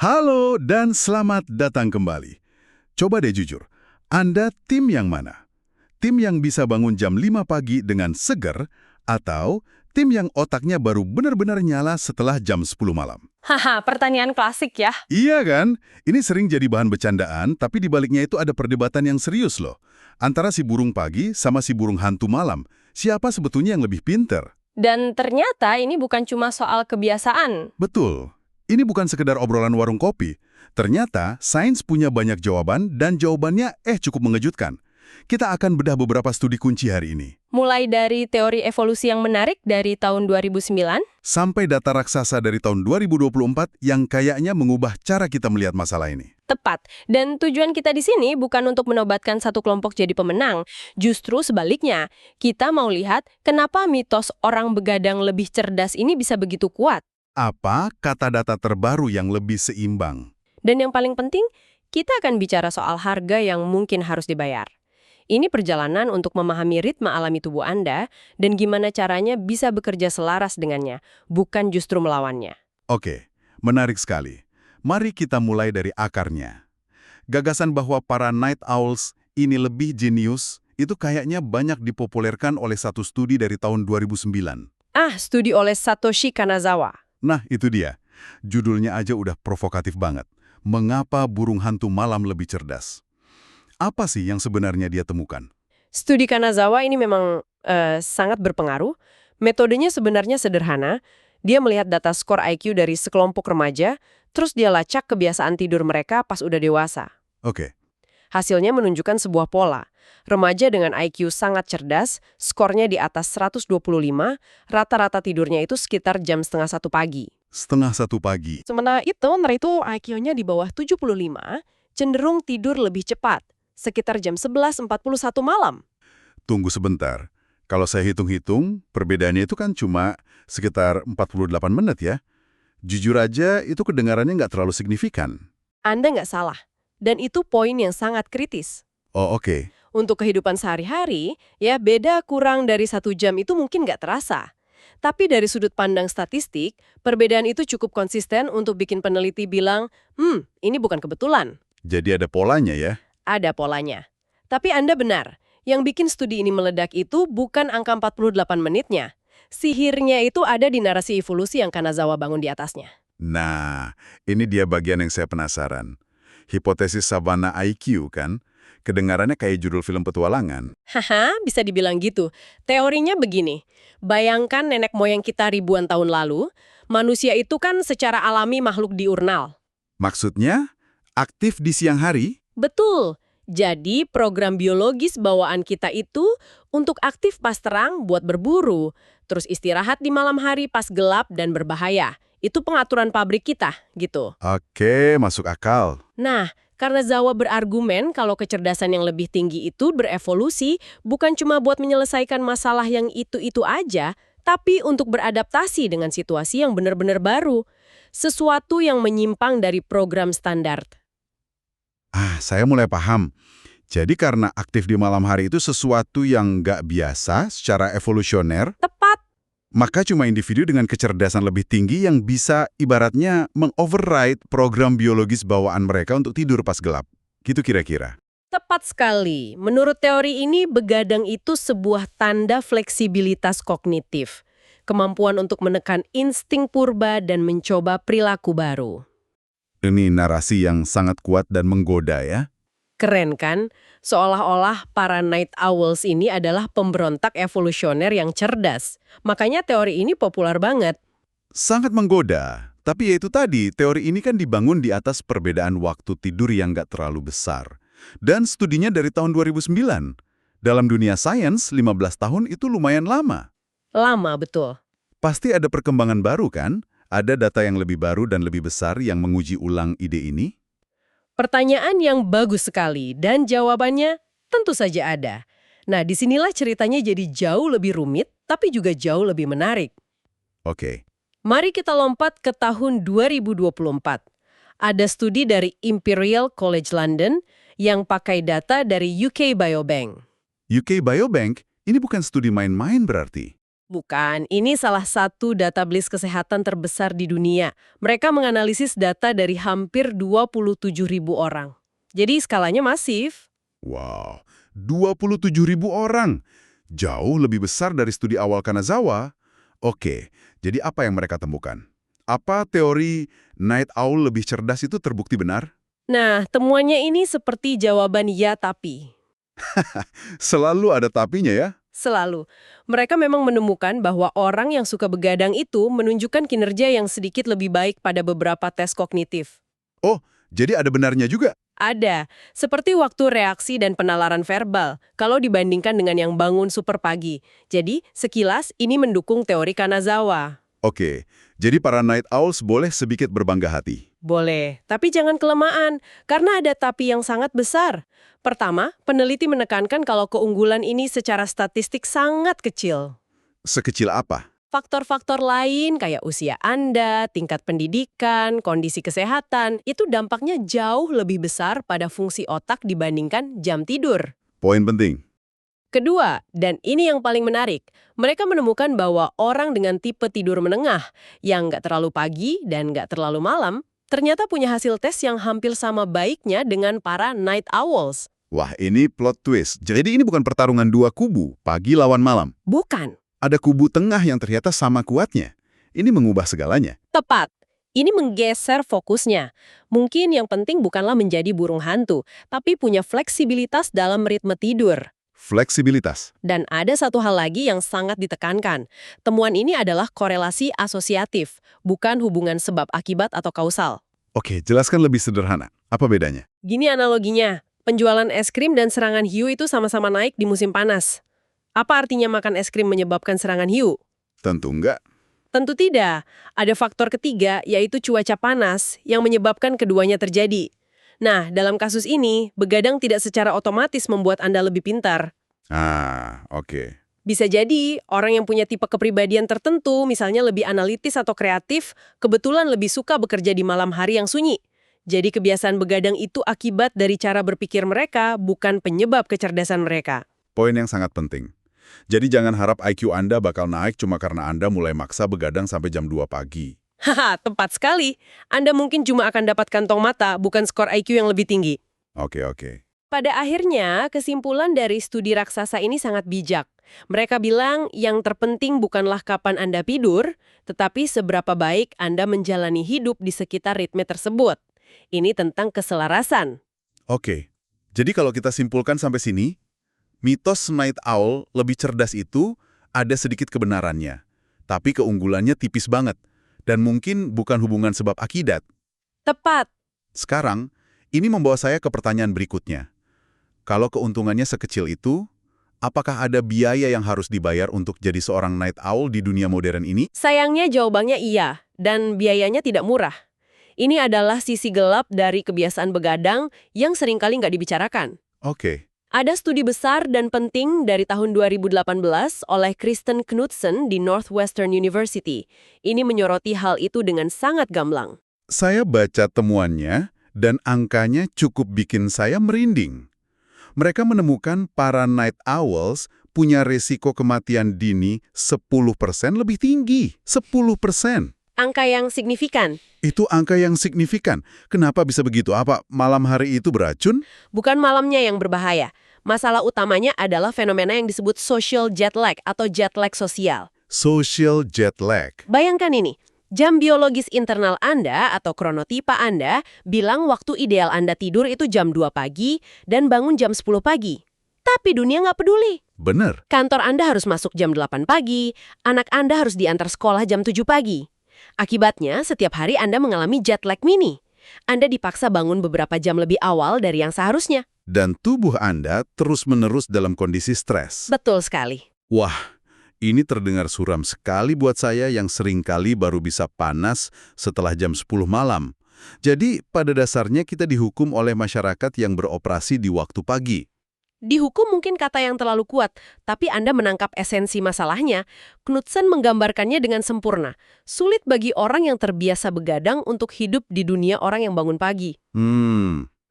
Halo dan selamat datang kembali. Coba deh jujur, Anda tim yang mana? Tim yang bisa bangun jam 5 pagi dengan seger atau tim yang otaknya baru benar-benar nyala setelah jam 10 malam? Haha, pertanyaan klasik ya. Iya kan? Ini sering jadi bahan bercandaan, tapi di baliknya itu ada perdebatan yang serius loh. Antara si burung pagi sama si burung hantu malam. Siapa sebetulnya yang lebih pinter? Dan ternyata ini bukan cuma soal kebiasaan. Betul. Ini bukan sekedar obrolan warung kopi. Ternyata, sains punya banyak jawaban dan jawabannya cukup mengejutkan. Kita akan bedah beberapa studi kunci hari ini. Mulai dari teori evolusi yang menarik dari tahun 2009, Sampai data raksasa dari tahun 2024 yang kayaknya mengubah cara kita melihat masalah ini. tepat. Dan tujuan kita di sini bukan untuk menobatkan satu kelompok jadi pemenang. Justru sebaliknya, kita mau lihat kenapa mitos orang begadang lebih cerdas ini bisa begitu kuat. Apa kata data terbaru yang lebih seimbang? Dan yang paling penting, kita akan bicara soal harga yang mungkin harus dibayar. Ini perjalanan untuk memahami ritme alami tubuh Anda dan gimana caranya bisa bekerja selaras dengannya, bukan justru melawannya. Oke, menarik sekali. Mari kita mulai dari akarnya. Gagasan bahwa para night owls ini lebih jenius itu kayaknya banyak dipopulerkan oleh satu studi dari tahun 2009. Studi oleh Satoshi Kanazawa. Nah, itu dia. Judulnya aja udah provokatif banget. Mengapa burung hantu malam lebih cerdas? Apa sih yang sebenarnya dia temukan? Studi Kanazawa ini memang sangat berpengaruh. Metodenya sebenarnya sederhana. Dia melihat data skor IQ dari sekelompok remaja, terus dia lacak kebiasaan tidur mereka pas udah dewasa. Oke, Hasilnya menunjukkan sebuah pola. Remaja dengan IQ sangat cerdas, skornya di atas 125, rata-rata tidurnya itu sekitar jam setengah 1 pagi. 1:30 pagi. Sementara itu, mereka IQ-nya di bawah 75, cenderung tidur lebih cepat, sekitar jam 11.41 malam. Tunggu sebentar. Kalau saya hitung-hitung, perbedaannya itu kan cuma sekitar 48 menit ya. Jujur aja, itu kedengarannya nggak terlalu signifikan. Anda nggak salah. Dan itu poin yang sangat kritis. Oh, oke. Untuk kehidupan sehari-hari, ya beda kurang dari 1 jam itu mungkin nggak terasa. Tapi dari sudut pandang statistik, perbedaan itu cukup konsisten untuk bikin peneliti bilang, ini bukan kebetulan. Jadi ada polanya ya. Ada polanya. Tapi Anda benar, yang bikin studi ini meledak itu bukan angka 48 menitnya. Sihirnya itu ada di narasi evolusi yang Kanazawa bangun di atasnya. Nah, ini dia bagian yang saya penasaran. Hipotesis Savannah IQ kan? Kedengarannya kayak judul film petualangan. Haha, bisa dibilang gitu. Teorinya begini, bayangkan nenek moyang kita ribuan tahun lalu, manusia itu kan secara alami makhluk diurnal. Maksudnya, aktif di siang hari? Betul. Jadi program biologis bawaan kita itu untuk aktif pas terang buat berburu, terus istirahat di malam hari pas gelap dan berbahaya. Itu pengaturan pabrik kita, gitu. Oke, masuk akal. Nah, karena Zawa berargumen kalau kecerdasan yang lebih tinggi itu berevolusi bukan cuma buat menyelesaikan masalah yang itu-itu aja, tapi untuk beradaptasi dengan situasi yang benar-benar baru. Sesuatu yang menyimpang dari program standar. Saya mulai paham. Jadi karena aktif di malam hari itu sesuatu yang nggak biasa secara evolusioner, Tepat. maka cuma individu dengan kecerdasan lebih tinggi yang bisa ibaratnya mengoverride program biologis bawaan mereka untuk tidur pas gelap. Gitu kira-kira. Tepat sekali. Menurut teori ini, begadang itu sebuah tanda fleksibilitas kognitif. Kemampuan untuk menekan insting purba dan mencoba perilaku baru. Ini narasi yang sangat kuat dan menggoda ya. Keren kan? Seolah-olah para night owls ini adalah pemberontak evolusioner yang cerdas. Makanya teori ini populer banget. Sangat menggoda. Tapi ya itu tadi, teori ini kan dibangun di atas perbedaan waktu tidur yang nggak terlalu besar. Dan studinya dari tahun 2009. Dalam dunia sains, 15 tahun itu lumayan lama. Lama betul. Pasti ada perkembangan baru kan? Ada data yang lebih baru dan lebih besar yang menguji ulang ide ini? Pertanyaan yang bagus sekali dan jawabannya tentu saja ada. Nah, disinilah ceritanya jadi jauh lebih rumit tapi juga jauh lebih menarik. Oke. Mari kita lompat ke tahun 2024. Ada studi dari Imperial College London yang pakai data dari UK Biobank. UK Biobank, ini bukan studi main-main berarti? Bukan, ini salah satu database kesehatan terbesar di dunia. Mereka menganalisis data dari hampir 27.000 orang. Jadi skalanya masif. Wow, 27.000 orang. Jauh lebih besar dari studi awal Kanazawa. Oke, jadi apa yang mereka temukan? Apa teori night owl lebih cerdas itu terbukti benar? Nah, temuannya ini seperti jawaban ya tapi. Selalu ada tapinya ya? Selalu. Mereka memang menemukan bahwa orang yang suka begadang itu menunjukkan kinerja yang sedikit lebih baik pada beberapa tes kognitif. Oh, jadi ada benarnya juga? Ada, seperti waktu reaksi dan penalaran verbal, kalau dibandingkan dengan yang bangun super pagi. Jadi, sekilas ini mendukung teori Kanazawa. Oke, jadi para night owls boleh sedikit berbangga hati. Boleh, tapi jangan kelamaan, karena ada tapi yang sangat besar. Pertama, peneliti menekankan kalau keunggulan ini secara statistik sangat kecil. Sekecil apa? Faktor-faktor lain kayak usia Anda, tingkat pendidikan, kondisi kesehatan, itu dampaknya jauh lebih besar pada fungsi otak dibandingkan jam tidur. Poin penting. Kedua, dan ini yang paling menarik, mereka menemukan bahwa orang dengan tipe tidur menengah, yang nggak terlalu pagi dan nggak terlalu malam, ternyata punya hasil tes yang hampir sama baiknya dengan para night owls. Wah, ini plot twist. Jadi ini bukan pertarungan dua kubu, pagi lawan malam. Bukan. Ada kubu tengah yang ternyata sama kuatnya. Ini mengubah segalanya. Tepat. Ini menggeser fokusnya. Mungkin yang penting bukanlah menjadi burung hantu, tapi punya fleksibilitas dalam ritme tidur. Fleksibilitas. Dan ada satu hal lagi yang sangat ditekankan. Temuan ini adalah korelasi asosiatif, bukan hubungan sebab akibat atau kausal. Oke, jelaskan lebih sederhana. Apa bedanya? Gini analoginya, penjualan es krim dan serangan hiu itu sama-sama naik di musim panas. Apa artinya makan es krim menyebabkan serangan hiu? Tentu enggak. Tentu tidak. Ada faktor ketiga, yaitu cuaca panas, yang menyebabkan keduanya terjadi. Nah, dalam kasus ini, begadang tidak secara otomatis membuat Anda lebih pintar. Oke. Bisa jadi, orang yang punya tipe kepribadian tertentu, misalnya lebih analitis atau kreatif, kebetulan lebih suka bekerja di malam hari yang sunyi. Jadi kebiasaan begadang itu akibat dari cara berpikir mereka, bukan penyebab kecerdasan mereka. Poin yang sangat penting. Jadi jangan harap IQ Anda bakal naik cuma karena Anda mulai maksa begadang sampai jam 2 pagi. Haha, tepat sekali. Anda mungkin cuma akan dapat kantong mata, bukan skor IQ yang lebih tinggi. Oke. Pada akhirnya, kesimpulan dari studi raksasa ini sangat bijak. Mereka bilang yang terpenting bukanlah kapan Anda tidur, tetapi seberapa baik Anda menjalani hidup di sekitar ritme tersebut. Ini tentang keselarasan. Oke. Jadi kalau kita simpulkan sampai sini, mitos night owl lebih cerdas itu ada sedikit kebenarannya. Tapi keunggulannya tipis banget. Dan mungkin bukan hubungan sebab akibat. Tepat. Sekarang, ini membawa saya ke pertanyaan berikutnya. Kalau keuntungannya sekecil itu, apakah ada biaya yang harus dibayar untuk jadi seorang night owl di dunia modern ini? Sayangnya jawabannya iya, dan biayanya tidak murah. Ini adalah sisi gelap dari kebiasaan begadang yang seringkali nggak dibicarakan. Oke. Ada studi besar dan penting dari tahun 2018 oleh Kristen Knudsen di Northwestern University. Ini menyoroti hal itu dengan sangat gamblang. Saya baca temuannya, dan angkanya cukup bikin saya merinding. Mereka menemukan para night owls punya resiko kematian dini 10% lebih tinggi. 10%. Angka yang signifikan. Itu angka yang signifikan. Kenapa bisa begitu? Apa malam hari itu beracun? Bukan malamnya yang berbahaya. Masalah utamanya adalah fenomena yang disebut social jet lag atau jet lag sosial. Social jet lag. Bayangkan ini, jam biologis internal Anda atau kronotipa Anda bilang waktu ideal Anda tidur itu jam 2 pagi dan bangun jam 10 pagi. Tapi dunia nggak peduli. Bener. Kantor Anda harus masuk jam 8 pagi, anak Anda harus diantar sekolah jam 7 pagi. Akibatnya, setiap hari Anda mengalami jet lag mini. Anda dipaksa bangun beberapa jam lebih awal dari yang seharusnya. Dan tubuh Anda terus-menerus dalam kondisi stres. Betul sekali. Wah, ini terdengar suram sekali buat saya yang seringkali baru bisa panas setelah jam 10 malam. Jadi, pada dasarnya kita dihukum oleh masyarakat yang beroperasi di waktu pagi. Dihukum mungkin kata yang terlalu kuat, tapi Anda menangkap esensi masalahnya. Knudsen menggambarkannya dengan sempurna. Sulit bagi orang yang terbiasa begadang untuk hidup di dunia orang yang bangun pagi.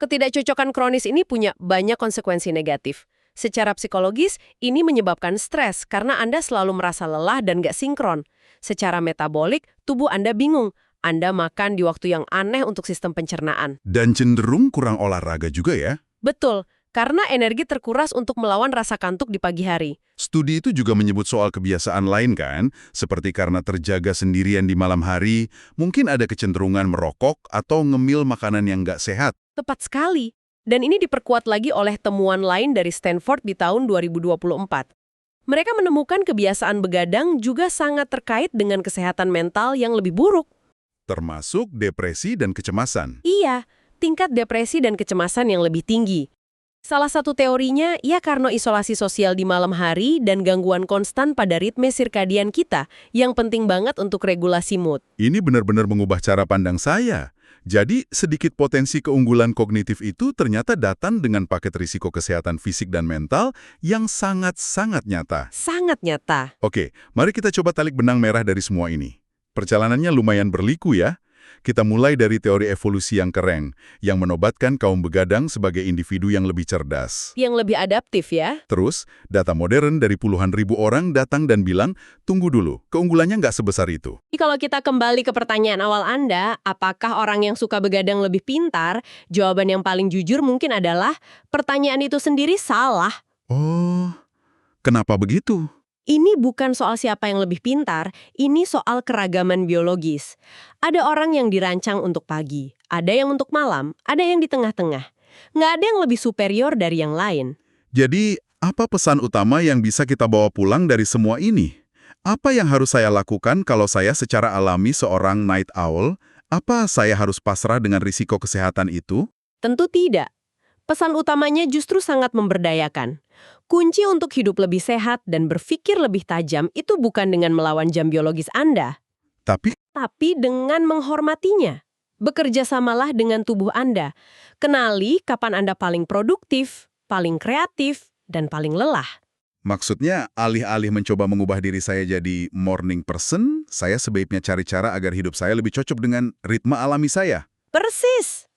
Ketidakcocokan kronis ini punya banyak konsekuensi negatif. Secara psikologis, ini menyebabkan stres karena Anda selalu merasa lelah dan gak sinkron. Secara metabolik, tubuh Anda bingung. Anda makan di waktu yang aneh untuk sistem pencernaan. Dan cenderung kurang olahraga juga ya. Betul, karena energi terkuras untuk melawan rasa kantuk di pagi hari. Studi itu juga menyebut soal kebiasaan lain kan, seperti karena terjaga sendirian di malam hari, mungkin ada kecenderungan merokok atau ngemil makanan yang nggak sehat. Tepat sekali. Dan ini diperkuat lagi oleh temuan lain dari Stanford di tahun 2024. Mereka menemukan kebiasaan begadang juga sangat terkait dengan kesehatan mental yang lebih buruk. Termasuk depresi dan kecemasan. Iya, tingkat depresi dan kecemasan yang lebih tinggi. Salah satu teorinya, ya karena isolasi sosial di malam hari dan gangguan konstan pada ritme sirkadian kita yang penting banget untuk regulasi mood. Ini benar-benar mengubah cara pandang saya. Jadi, sedikit potensi keunggulan kognitif itu ternyata datang dengan paket risiko kesehatan fisik dan mental yang sangat-sangat nyata. Sangat nyata. Oke, mari kita coba tarik benang merah dari semua ini. Perjalanannya lumayan berliku ya. Kita mulai dari teori evolusi yang keren, yang menobatkan kaum begadang sebagai individu yang lebih cerdas. Yang lebih adaptif ya. Terus, data modern dari puluhan ribu orang datang dan bilang, tunggu dulu, keunggulannya nggak sebesar itu. Jadi kalau kita kembali ke pertanyaan awal Anda, apakah orang yang suka begadang lebih pintar? Jawaban yang paling jujur mungkin adalah, pertanyaan itu sendiri salah. Oh, kenapa begitu? Ini bukan soal siapa yang lebih pintar, ini soal keragaman biologis. Ada orang yang dirancang untuk pagi, ada yang untuk malam, ada yang di tengah-tengah. Nggak ada yang lebih superior dari yang lain. Jadi, apa pesan utama yang bisa kita bawa pulang dari semua ini? Apa yang harus saya lakukan kalau saya secara alami seorang night owl? Apa saya harus pasrah dengan risiko kesehatan itu? Tentu tidak. Pesan utamanya justru sangat memberdayakan. Kunci untuk hidup lebih sehat dan berpikir lebih tajam itu bukan dengan melawan jam biologis Anda, Tapi, tapi dengan menghormatinya. Bekerja samalah dengan tubuh Anda. Kenali kapan Anda paling produktif, paling kreatif, dan paling lelah. maksudnya alih-alih mencoba mengubah diri saya jadi morning person, saya sebaiknya cari cara agar hidup saya lebih cocok dengan ritme alami saya. Persis!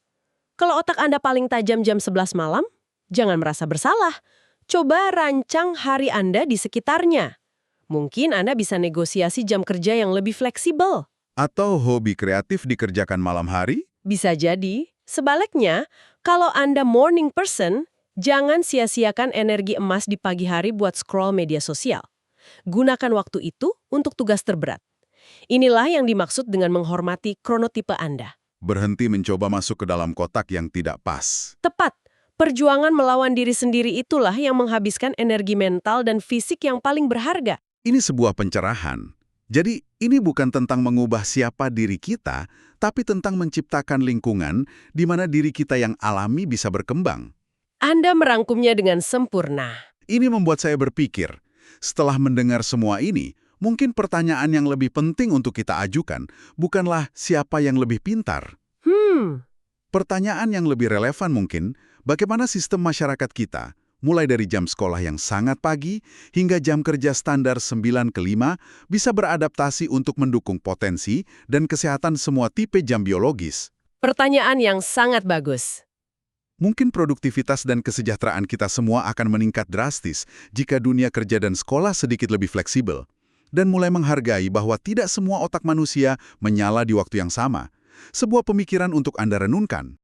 Kalau otak Anda paling tajam jam 11 malam, jangan merasa bersalah. Coba rancang hari Anda di sekitarnya. Mungkin Anda bisa negosiasi jam kerja yang lebih fleksibel. Atau hobi kreatif dikerjakan malam hari? Bisa jadi. Sebaliknya, kalau Anda morning person, jangan sia-siakan energi emas di pagi hari buat scroll media sosial. Gunakan waktu itu untuk tugas terberat. Inilah yang dimaksud dengan menghormati kronotipe Anda. Berhenti mencoba masuk ke dalam kotak yang tidak pas. Tepat. Perjuangan melawan diri sendiri itulah yang menghabiskan energi mental dan fisik yang paling berharga. Ini sebuah pencerahan. Jadi, ini bukan tentang mengubah siapa diri kita, tapi tentang menciptakan lingkungan di mana diri kita yang alami bisa berkembang. Anda merangkumnya dengan sempurna. Ini membuat saya berpikir, setelah mendengar semua ini, mungkin pertanyaan yang lebih penting untuk kita ajukan bukanlah siapa yang lebih pintar. Pertanyaan yang lebih relevan mungkin, bagaimana sistem masyarakat kita, mulai dari jam sekolah yang sangat pagi hingga jam kerja standar 9 ke 5, bisa beradaptasi untuk mendukung potensi dan kesehatan semua tipe jam biologis. Pertanyaan yang sangat bagus. Mungkin produktivitas dan kesejahteraan kita semua akan meningkat drastis jika dunia kerja dan sekolah sedikit lebih fleksibel, dan mulai menghargai bahwa tidak semua otak manusia menyala di waktu yang sama. Sebuah pemikiran untuk Anda renungkan.